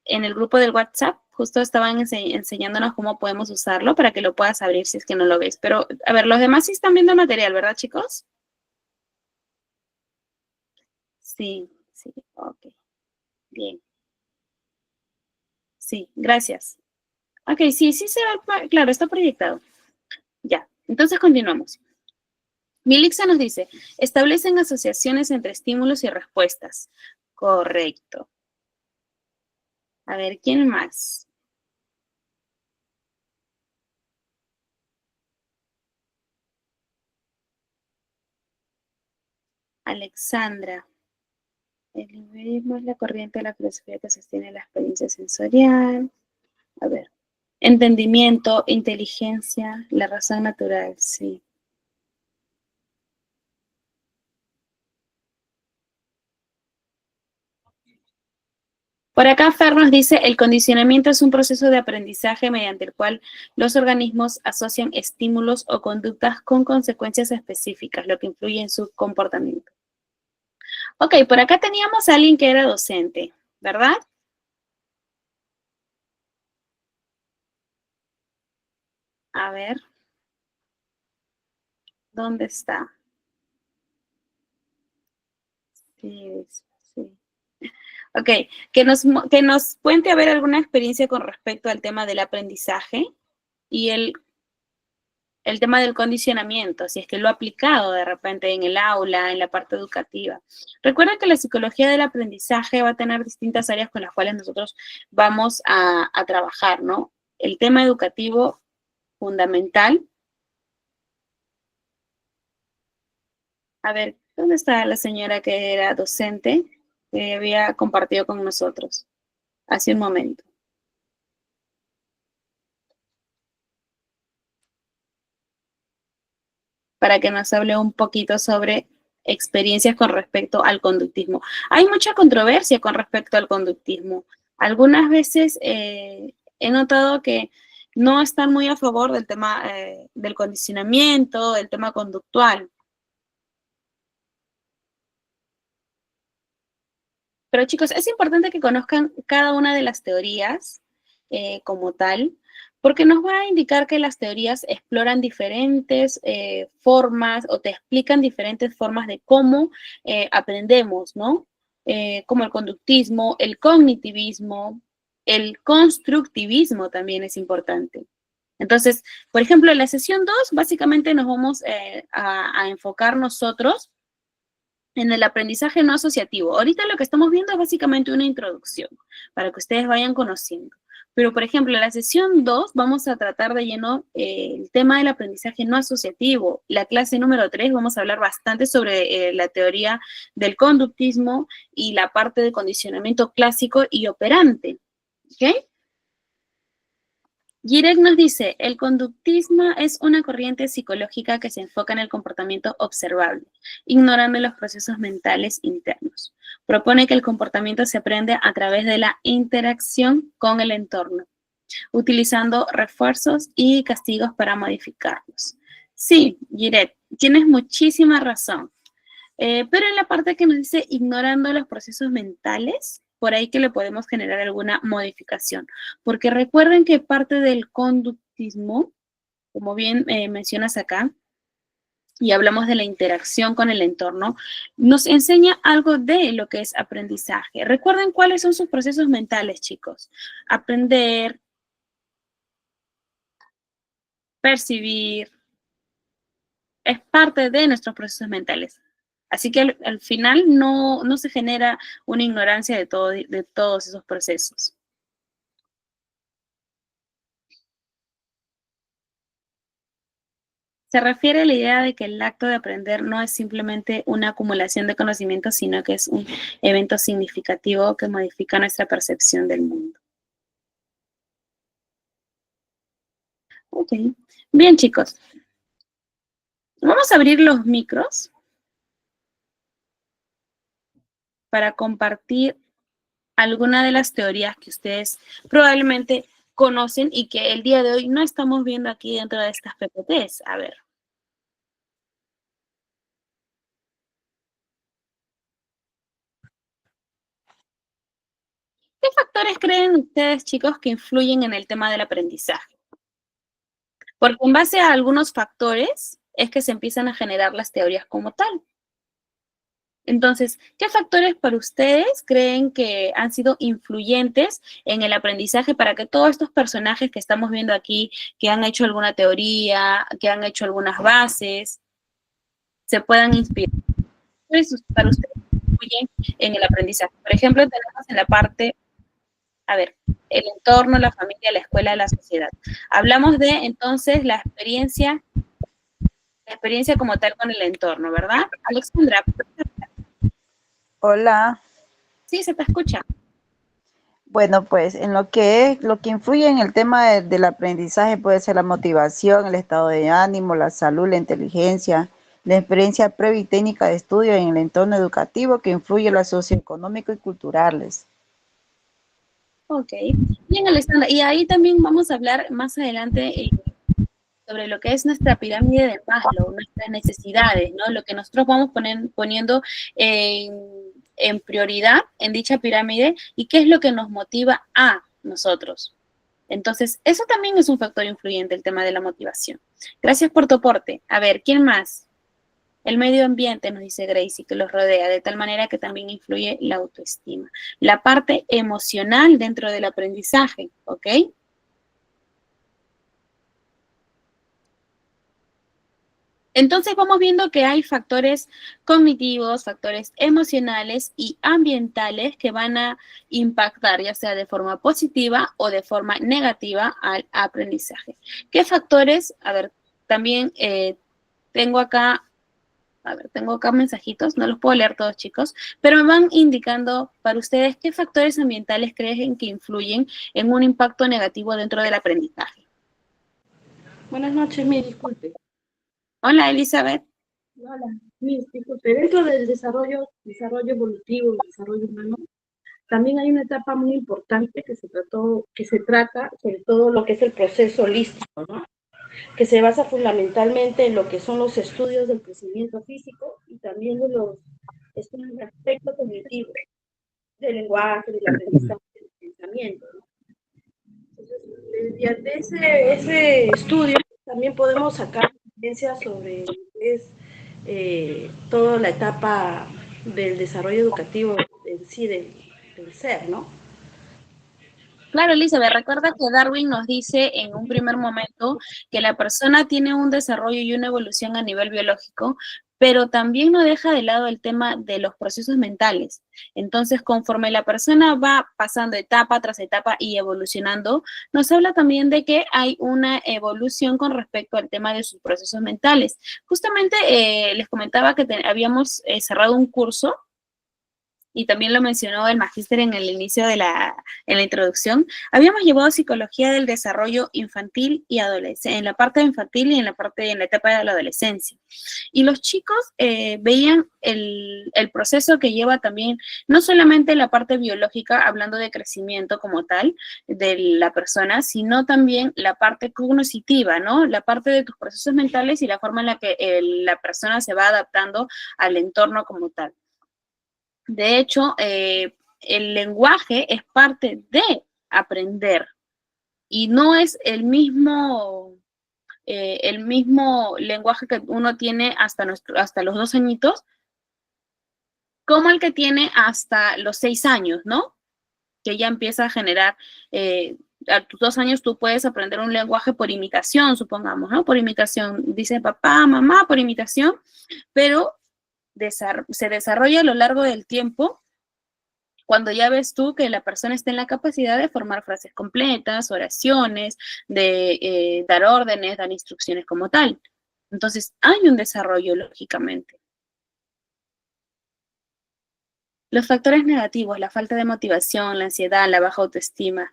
el grupo del WhatsApp. Justo estaban enseñándonos cómo podemos usarlo para que lo puedas abrir si es que no lo ves. Pero, a ver, los demás sí están viendo el material, ¿verdad, chicos? Sí, sí, ok. Bien. Sí, gracias. Ok, sí, sí se ve, claro, está proyectado. Ya, entonces continuamos. Milixa nos dice, establecen asociaciones entre estímulos y respuestas. Correcto. A ver, ¿quién más? Alexandra. El liberismo es la corriente de la filosofía que sostiene la experiencia sensorial. A ver. Entendimiento, inteligencia, la razón natural, sí. Por acá Fer nos dice, el condicionamiento es un proceso de aprendizaje mediante el cual los organismos asocian estímulos o conductas con consecuencias específicas, lo que influye en su comportamiento. Ok, por acá teníamos a alguien que era docente, ¿verdad? A ver. ¿Dónde está? Sí, sí. Ok, que nos cuente a ver alguna experiencia con respecto al tema del aprendizaje y el tema del condicionamiento, si es que lo ha aplicado de repente en el aula, en la parte educativa. Recuerda que la psicología del aprendizaje va a tener distintas áreas con las cuales nosotros vamos a trabajar, ¿no? El tema educativo fundamental. A ver, ¿dónde está la señora que era docente que había compartido con nosotros hace un momento? Para que nos hable un poquito sobre experiencias con respecto al conductismo. Hay mucha controversia con respecto al conductismo. Algunas veces he notado que no están muy a favor del tema del condicionamiento, del tema conductual. Pero chicos, es importante que conozcan cada una de las teorías como tal, porque nos va a indicar que las teorías exploran diferentes formas o te explican diferentes formas de cómo aprendemos, ¿no? Como el conductismo, el cognitivismo, el constructivismo también es importante. Entonces, por ejemplo, en la sesión 2, básicamente nos vamos a enfocar nosotros en el aprendizaje no asociativo. Ahorita lo que estamos viendo es básicamente una introducción para que ustedes vayan conociendo. Pero, por ejemplo, en la sesión 2 vamos a tratar de lleno el tema del aprendizaje no asociativo. La clase número 3 vamos a hablar bastante sobre la teoría del conductismo y la parte de condicionamiento clásico y operante. ¿Ok? Gierek nos dice, el conductismo es una corriente psicológica que se enfoca en el comportamiento observable, ignorando los procesos mentales internos. Propone que el comportamiento se aprende a través de la interacción con el entorno, utilizando refuerzos y castigos para modificarlos. Sí, Gierek, tienes muchísima razón. Pero en la parte que nos dice ignorando los procesos mentales, por ahí que le podemos generar alguna modificación. Porque recuerden que parte del conductismo, como bien mencionas acá, y hablamos de la interacción con el entorno, nos enseña algo de lo que es aprendizaje. Recuerden cuáles son sus procesos mentales, chicos. Aprender, percibir, es parte de nuestros procesos mentales. Así que al final no se genera una ignorancia de todos esos procesos. Se refiere a la idea de que el acto de aprender no es simplemente una acumulación de conocimientos, sino que es un evento significativo que modifica nuestra percepción del mundo. Ok. Bien, chicos. Vamos a abrir los micros para compartir alguna de las teorías que ustedes probablemente conocen y que el día de hoy no estamos viendo aquí dentro de estas PPTs. A ver. ¿Qué factores creen ustedes, chicos, que influyen en el tema del aprendizaje? Porque en base a algunos factores es que se empiezan a generar las teorías como tal. Entonces, ¿qué factores para ustedes creen que han sido influyentes en el aprendizaje para que todos estos personajes que estamos viendo aquí, que han hecho alguna teoría, que han hecho algunas bases, se puedan inspirar? Para ustedes influyen en el aprendizaje. Por ejemplo, tenemos en la parte, a ver, el entorno, la familia, la escuela, la sociedad. Hablamos de, entonces, la experiencia como tal con el entorno, ¿verdad? Alexandra, Hola. sí, se te escucha. Bueno, pues en lo que influye en el tema del aprendizaje puede ser la motivación, el estado de ánimo, la salud, la inteligencia, la experiencia previa y técnica de estudio en el entorno educativo que influye en lo socioeconómico y culturales. Ok. Bien, Alexandra, y ahí también vamos a hablar más adelante sobre lo que es nuestra pirámide de Maslow, nuestras necesidades, ¿no? Lo que nosotros vamos poniendo en prioridad en dicha pirámide y qué es lo que nos motiva a nosotros. Entonces, eso también es un factor influyente, el tema de la motivación. Gracias por tu aporte. A ver, ¿quién más? El medio ambiente, nos dice Gracie, que los rodea, de tal manera que también influye la autoestima. La parte emocional dentro del aprendizaje, ¿ok? Entonces vamos viendo que hay factores cognitivos, factores emocionales y ambientales que van a impactar ya sea de forma positiva o de forma negativa al aprendizaje. ¿Qué factores? A ver, también tengo acá mensajitos, no los puedo leer todos, chicos, pero me van indicando para ustedes qué factores ambientales creen que influyen en un impacto negativo dentro del aprendizaje. Buenas noches, mi disculpe. Hola, Elizabeth. Hola, mi disculpe. Dentro del desarrollo evolutivo, el desarrollo humano, también hay una etapa muy importante que se trata sobre todo lo que es el proceso holístico, ¿no? Que se basa fundamentalmente en lo que son los estudios del crecimiento físico y también de los estudios de aspecto cognitivo, del lenguaje, del aprendizaje, del pensamiento, ¿no? Entonces, mediante ese estudio también podemos sacar evidencia sobre lo que es toda la etapa del desarrollo educativo en sí del ser, ¿no? Claro, Elizabeth, recuerda que Darwin nos dice en un primer momento que la persona tiene un desarrollo y una evolución a nivel biológico, pero también no deja de lado el tema de los procesos mentales. Entonces, conforme la persona va pasando etapa tras etapa y evolucionando, nos habla también de que hay una evolución con respecto al tema de sus procesos mentales. Justamente les comentaba que habíamos cerrado un curso y también lo mencionó el magíster en el inicio en la introducción, habíamos llevado psicología del desarrollo infantil y adolescente, en la parte infantil y en la etapa de la adolescencia. Y los chicos veían el proceso que lleva también, no solamente la parte biológica, hablando de crecimiento como tal de la persona, sino también la parte cognitiva, ¿no? La parte de tus procesos mentales y la forma en la que la persona se va adaptando al entorno como tal. De hecho, el lenguaje es parte de aprender y no es el mismo lenguaje que uno tiene hasta los 2 añitos como el que tiene hasta los 6 años, ¿no? Que ya empieza a generar, a tus 2 años tú puedes aprender un lenguaje por imitación, supongamos, ¿no? Por imitación, dice papá, mamá, por imitación, pero se desarrolla a lo largo del tiempo cuando ya ves tú que la persona está en la capacidad de formar frases completas, oraciones, de dar órdenes, dar instrucciones como tal. Entonces, hay un desarrollo, lógicamente. Los factores negativos, la falta de motivación, la ansiedad, la baja autoestima.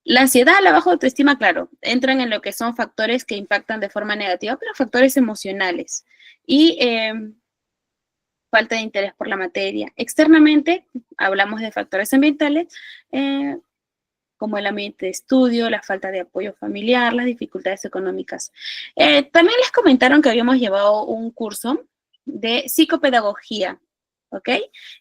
La ansiedad, la baja autoestima, claro, entran en lo que son factores que impactan de forma negativa, pero factores emocionales. Y falta de interés por la materia. Externamente, hablamos de factores ambientales, como el ambiente de estudio, la falta de apoyo familiar, las dificultades económicas. También les comentaron que habíamos llevado un curso de psicopedagogía, ¿ok?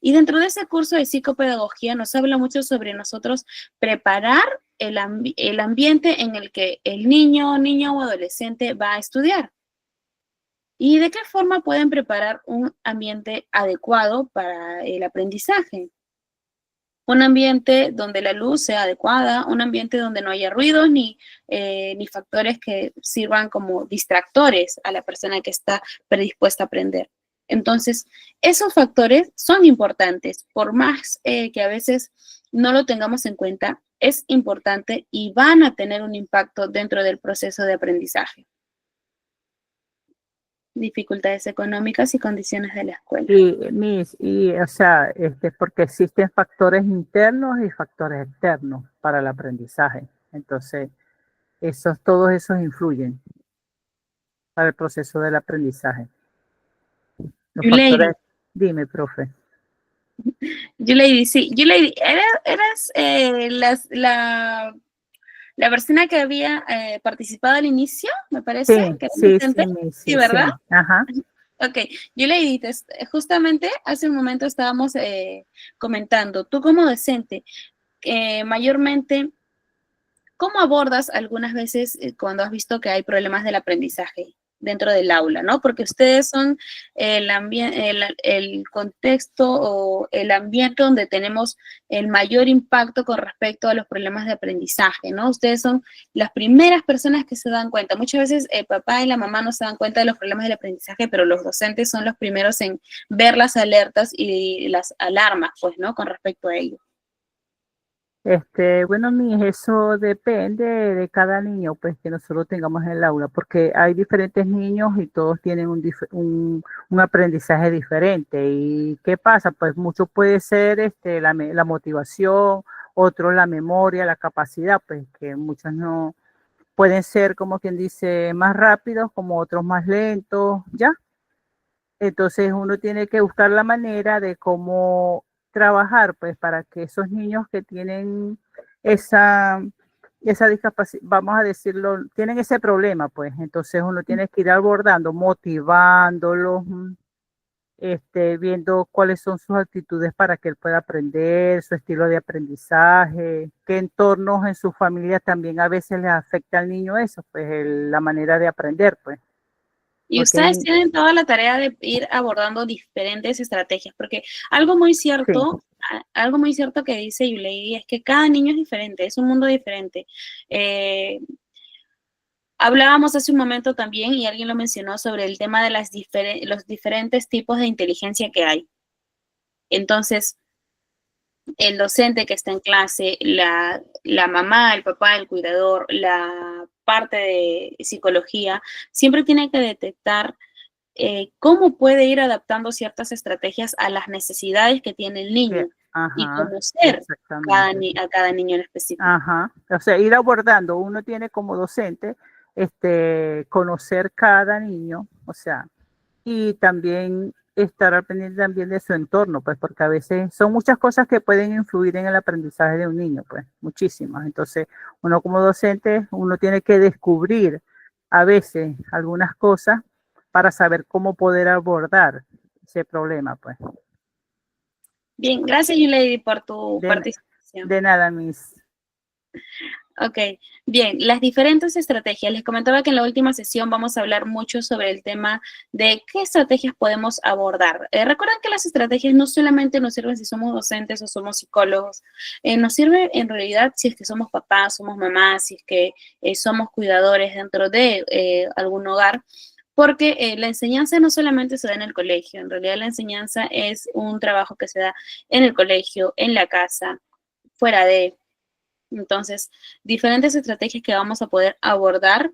Y dentro de ese curso de psicopedagogía nos habla mucho sobre nosotros preparar el ambiente en el que el niño o adolescente va a estudiar. ¿Y de qué forma pueden preparar un ambiente adecuado para el aprendizaje? Un ambiente donde la luz sea adecuada, un ambiente donde no haya ruidos ni factores que sirvan como distractores a la persona que está predispuesta a aprender. Entonces, esos factores son importantes, por más que a veces no lo tengamos en cuenta, es importante y van a tener un impacto dentro del proceso de aprendizaje. Dificultades económicas y condiciones de la escuela. O sea, porque existen factores internos y factores externos para el aprendizaje. Entonces, todos esos influyen para el proceso del aprendizaje. Los factores, dime, profe. Yulady, sí. Yulady, eras la persona que había participado al inicio, me parece. Sí, ¿verdad? Sí. Ajá. Ok, Yulady, justamente hace un momento estábamos comentando, tú como docente, mayormente, ¿cómo abordas algunas veces cuando has visto que hay problemas del aprendizaje dentro del aula, ¿no? Porque ustedes son el contexto o el ambiente donde tenemos el mayor impacto con respecto a los problemas de aprendizaje, ¿no? Ustedes son las primeras personas que se dan cuenta. Muchas veces el papá y la mamá no se dan cuenta de los problemas del aprendizaje, pero los docentes son los primeros en ver las alertas y las alarmas, pues, ¿no? Con respecto a ello. Bueno, eso depende de cada niño, pues, que nosotros tengamos en el aula, porque hay diferentes niños y todos tienen un aprendizaje diferente. ¿Y qué pasa? Pues mucho puede ser la motivación, otro la memoria, la capacidad, pues, que muchos no pueden ser, como quien dice, más rápidos, como otros más lentos, ¿ya? Entonces uno tiene que buscar la manera de cómo trabajar, pues, para que esos niños que tienen esa discapacidad, vamos a decirlo, tienen ese problema, pues, entonces uno tiene que ir abordando, motivándolos, viendo cuáles son sus actitudes para que él pueda aprender, su estilo de aprendizaje, qué entornos en su familia también a veces les afecta al niño eso, pues, la manera de aprender, pues. Y ustedes tienen toda la tarea de ir abordando diferentes estrategias, porque algo muy cierto que dice Yulady es que cada niño es diferente, es un mundo diferente. Hablábamos hace un momento también, y alguien lo mencionó, sobre el tema de los diferentes tipos de inteligencia que hay. Entonces, el docente que está en clase, la mamá, el papá, el cuidador, la parte de psicología, siempre tiene que detectar cómo puede ir adaptando ciertas estrategias a las necesidades que tiene el niño y conocer a cada niño en específico. Ajá, o sea, ir abordando, uno tiene como docente, conocer cada niño, o sea, y también estar al pendiente también de su entorno, pues, porque a veces son muchas cosas que pueden influir en el aprendizaje de un niño, pues, muchísimas. Entonces, uno como docente, uno tiene que descubrir a veces algunas cosas para saber cómo poder abordar ese problema, pues. Bien, gracias, Yulady, por tu participación. De nada, Miss. Ok, bien, las diferentes estrategias. Les comentaba que en la última sesión vamos a hablar mucho sobre el tema de qué estrategias podemos abordar. Recuerden que las estrategias no solamente nos sirven si somos docentes o somos psicólogos, nos sirve en realidad si es que somos papás, somos mamás, si es que somos cuidadores dentro de algún hogar, porque la enseñanza no solamente se da en el colegio, en realidad la enseñanza es un trabajo que se da en el colegio, en la casa, fuera de... Entonces, diferentes estrategias que vamos a poder abordar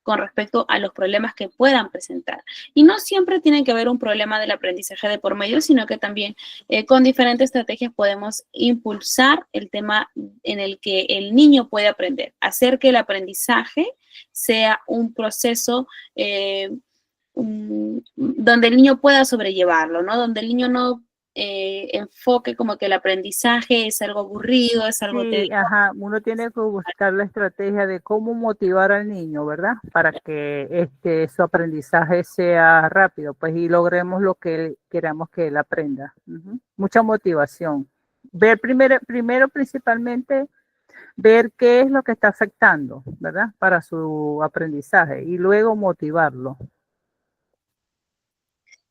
con respecto a los problemas que puedan presentar. Y no siempre tiene que haber un problema del aprendizaje de por medio, sino que también con diferentes estrategias podemos impulsar el tema en el que el niño puede aprender, hacer que el aprendizaje sea un proceso donde el niño pueda sobrellevarlo, ¿no? Donde el niño no enfoque como que el aprendizaje es algo aburrido, es algo Sí, tedioso. ajá, uno tiene que buscar la estrategia de cómo motivar al niño, ¿verdad? Para que su aprendizaje sea rápido, pues, y logremos lo que queramos que él aprenda. Ujú. Mucha motivación. Ver primero principalmente, ver qué es lo que está afectando, ¿verdad? Para su aprendizaje y luego motivarlo.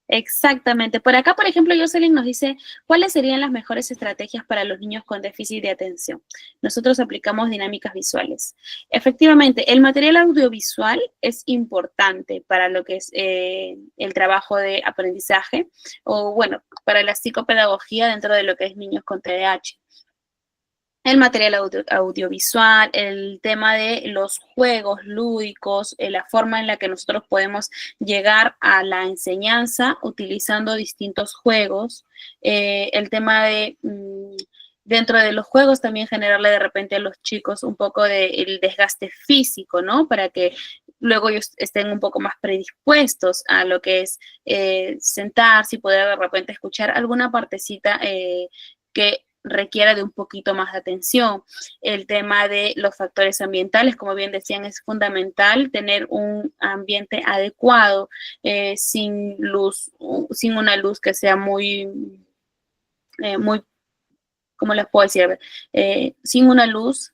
Exactamente. Por acá, por ejemplo, Jocelyn nos dice, ¿cuáles serían las mejores estrategias para los niños con déficit de atención? Nosotros aplicamos dinámicas visuales. Efectivamente, el material audiovisual es importante para lo que es el trabajo de aprendizaje o, bueno, para la psicopedagogía dentro de lo que es niños con TDAH. El material audiovisual, el tema de los juegos lúdicos, la forma en la que nosotros podemos llegar a la enseñanza utilizando distintos juegos, el tema de dentro de los juegos también generarle de repente a los chicos un poco del desgaste físico, ¿no? Para que luego ellos estén un poco más predispuestos a lo que es sentarse y poder de repente escuchar alguna partecita que requiera de un poquito más de atención. El tema de los factores ambientales, como bien decían, es fundamental tener un ambiente adecuado, sin luz, sin una luz que sea muy, ¿cómo les puedo decir? Sin una luz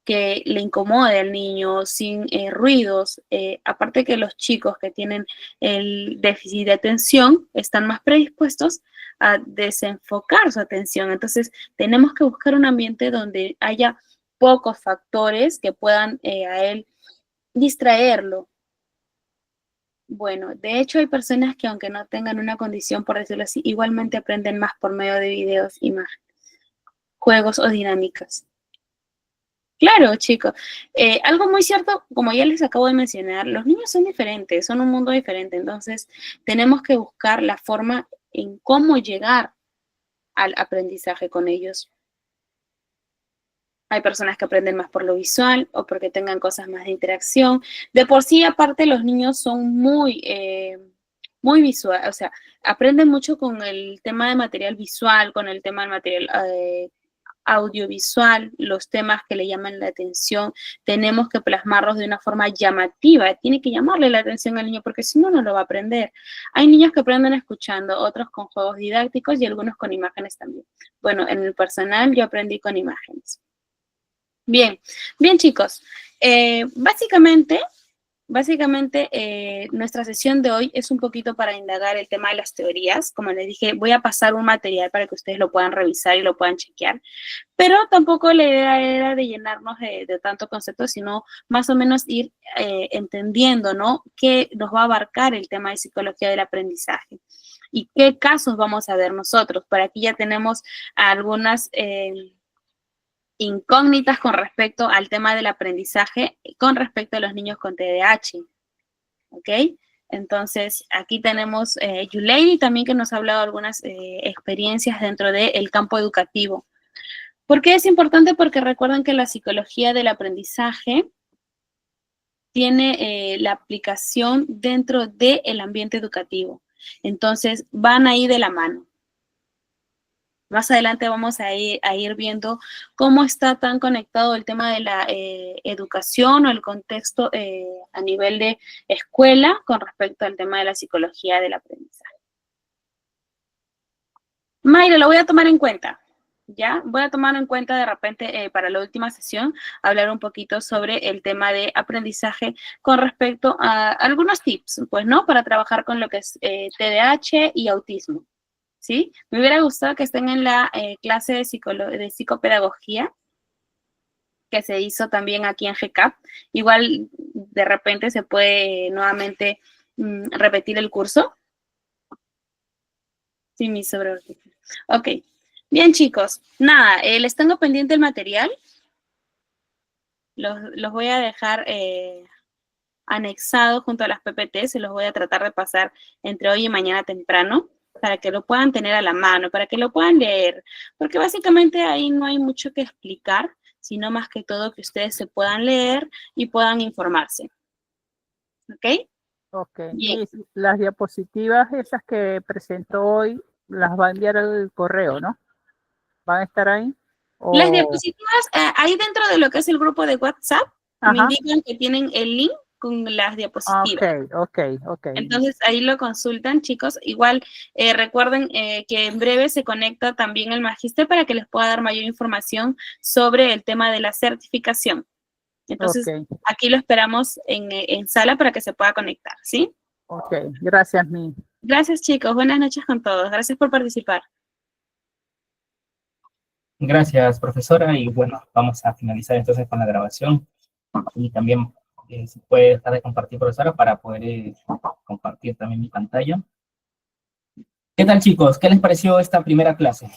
que le incomode al niño, sin ruidos. Aparte que los chicos que tienen el déficit de atención están más predispuestos a desenfocar su atención. Entonces, tenemos que buscar un ambiente donde haya pocos factores que puedan a él distraerlo. Bueno, de hecho hay personas que aunque no tengan una condición, por decirlo así, igualmente aprenden más por medio de videos, imágenes, juegos o dinámicas. Claro, chicos. Algo muy cierto, como ya les acabo de mencionar, los niños son diferentes, son un mundo diferente, entonces tenemos que buscar la forma en cómo llegar al aprendizaje con ellos. Hay personas que aprenden más por lo visual o porque tengan cosas más de interacción. De por sí, aparte, los niños son muy visual, o sea, aprenden mucho con el tema de material visual, con el tema del material audiovisual, los temas que le llaman la atención, tenemos que plasmarlos de una forma llamativa, tiene que llamarle la atención al niño porque si no, no lo va a aprender. Hay niños que aprenden escuchando, otros con juegos didácticos y algunos con imágenes también. Bueno, en el personal yo aprendí con imágenes. Bien, bien chicos, básicamente nuestra sesión de hoy es un poquito para indagar el tema de las teorías. Como les dije, voy a pasar un material para que ustedes lo puedan revisar y lo puedan chequear, pero tampoco la idea era de llenarnos de tanto concepto, sino más o menos ir entendiendo, ¿no? Qué nos va a abarcar el tema de psicología del aprendizaje y qué casos vamos a ver nosotros. Por aquí ya tenemos algunas incógnitas con respecto al tema del aprendizaje, con respecto a los niños con TDAH, ¿ok? Entonces, aquí tenemos Yuleidi también que nos ha hablado de algunas experiencias dentro del campo educativo. ¿Por qué es importante? Porque recuerden que la psicología del aprendizaje tiene la aplicación dentro del ambiente educativo. Entonces, van ahí de la mano. Más adelante vamos a ir viendo cómo está tan conectado el tema de la educación o el contexto a nivel de escuela con respecto al tema de la psicología del aprendizaje. Mayra, lo voy a tomar en cuenta, ¿ya? Voy a tomar en cuenta de repente para la última sesión, hablar un poquito sobre el tema de aprendizaje con respecto a algunos tips, pues, ¿no? Para trabajar con lo que es TDAH y autismo. ¿Sí? Me hubiera gustado que estén en la clase de psicopedagogía que se hizo también aquí en GCAP. Igual de repente se puede nuevamente repetir el curso. Sí, mi sobre. Ok. Bien, chicos. Nada, les tengo pendiente el material. Los voy a dejar anexado junto a las PPT, se los voy a tratar de pasar entre hoy y mañana temprano, para que lo puedan tener a la mano, para que lo puedan leer, porque básicamente ahí no hay mucho que explicar, sino más que todo que ustedes se puedan leer y puedan informarse. ¿Ok? Ok. Bien. Y las diapositivas esas que presentó hoy, las va a enviar al correo, ¿no? ¿Van a estar ahí? Las O... diapositivas, ahí dentro de lo que es el grupo de WhatsApp, me Ajá. indican que tienen el link con las diapositivas. Ok. Entonces ahí lo consultan, chicos. Igual recuerden que en breve se conecta también el magíster para que les pueda dar mayor información sobre el tema de la certificación. Entonces aquí lo esperamos en sala para que se pueda conectar, ¿sí? Ok, gracias, Mi. Gracias, chicos. Buenas noches con todos. Gracias por participar. Gracias, profesora. Y bueno, vamos a finalizar entonces con la grabación. Y también si puede dejar de compartir, profesora, para poder compartir también mi pantalla. ¿Qué tal, chicos? ¿Qué les pareció esta primera clase?